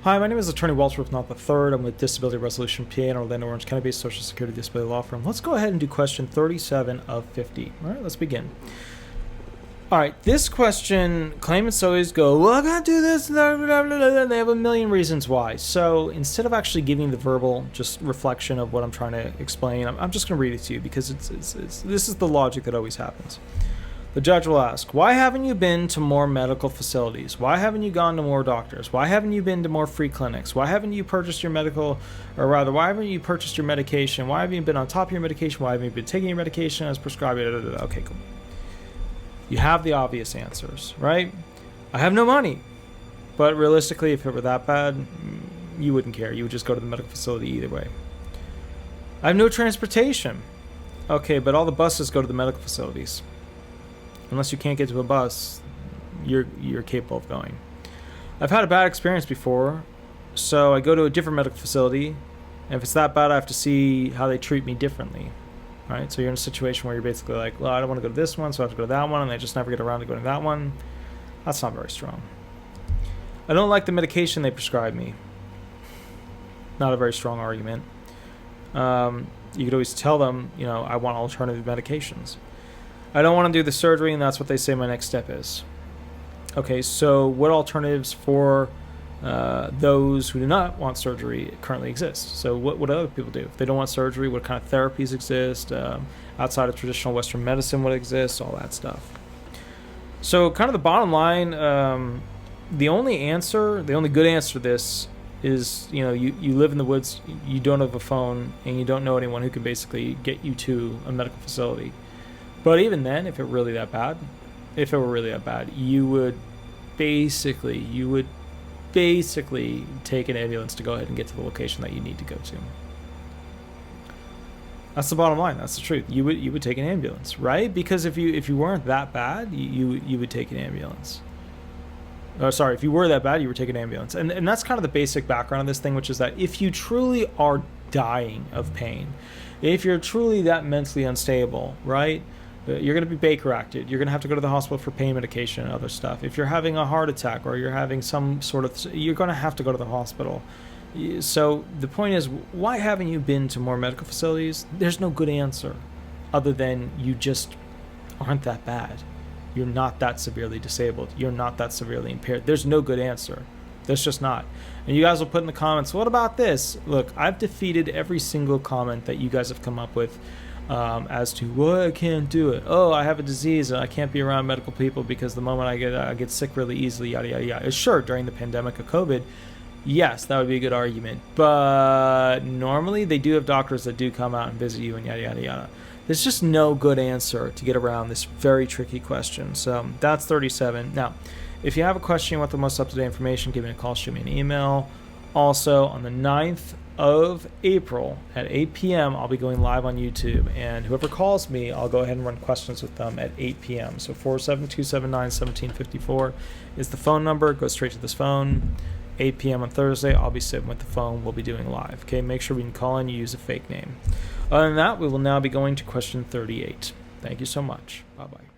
Hi, my name is Attorney Walter Rudolph Hnot III. I'm with Disability Resolution PA in Orlando, Orange County-based Social Security Disability Law Firm. Let's go ahead and do question 37 of 50. All right, let's begin. All right, this question, claimants always go, well, I can't do this, blah, blah, blah, blah. They have a million reasons why. So instead of actually giving the verbal just reflection of what I'm trying to explain, I'm just going to read it to you because this is the logic that always happens. The judge will ask, why haven't you been to more medical facilities? Why haven't you gone to more doctors? Why haven't you been to more free clinics? Why haven't you purchased your medical, or rather, why haven't you purchased your medication? Why haven't you been on top of your medication? Why haven't you been taking your medication as prescribed? Okay, cool. You have the obvious answers, right? I have no money. But realistically, if it were that bad, you wouldn't care. You would just go to the medical facility either way. I have no transportation. Okay, but all the buses go to the medical facilities. Unless you can't get to a bus, you're capable of going. I've had a bad experience before, so I go to a different medical facility, and if it's that bad, I have to see how they treat me differently. Right? So you're in a situation where you're basically like, well, I don't want to go to this one, so I have to go to that one, and I just never get around to going to that one. That's not very strong. I don't like the medication they prescribe me. Not a very strong argument. You could always tell them, I want alternative medications. I don't want to do the surgery, and that's what they say my next step is. Okay, so what alternatives for those who do not want surgery currently exist? So what other people do? If they don't want surgery, what kind of therapies exist? Outside of traditional Western medicine, what exists? All that stuff. So kind of the bottom line, the only good answer to this is, you live in the woods, you don't have a phone, and you don't know anyone who can basically get you to a medical facility. But even then, if it were really that bad, you would basically take an ambulance to go ahead and get to the location that you need to go to. That's the bottom line. That's the truth. You would take an ambulance, right? Because if you weren't that bad, you would take an ambulance. Oh, sorry, if you were that bad, you would take an ambulance. And that's kind of the basic background of this thing, which is that if you truly are dying of pain, if you're truly that mentally unstable, right? You're going to be Baker acted. You're going to have to go to the hospital for pain medication and other stuff. If you're having a heart attack or you're having some sort of, you're going to have to go to the hospital. So the point is, why haven't you been to more medical facilities? There's no good answer other than you just aren't that bad. You're not that severely disabled. You're not that severely impaired. There's no good answer. There's just not. And you guys will put in the comments, what about this? Look, I've defeated every single comment that you guys have come up with. As to, well, I can't do it. Oh, I have a disease and I can't be around medical people because the moment I get sick really easily, yada, yada, yada. Sure, during the pandemic of COVID, yes, that would be a good argument. But normally they do have doctors that do come out and visit you and yada, yada, yada. There's just no good answer to get around this very tricky question. So that's 37. Now, if you have a question, you want the most up-to-date information, give me a call, shoot me an email. Also, on the 9th of April at 8 p.m. I'll be going live on YouTube, and whoever calls me, I'll go ahead and run questions with them at 8 p.m. So 47279-1754 is the phone number. Go straight to this phone. 8 p.m. on Thursday, I'll be sitting with the phone. We'll be doing live. Okay, make sure when you call in, you use a fake name. Other than that, we will now be going to question 38. Thank you so much. Bye-bye.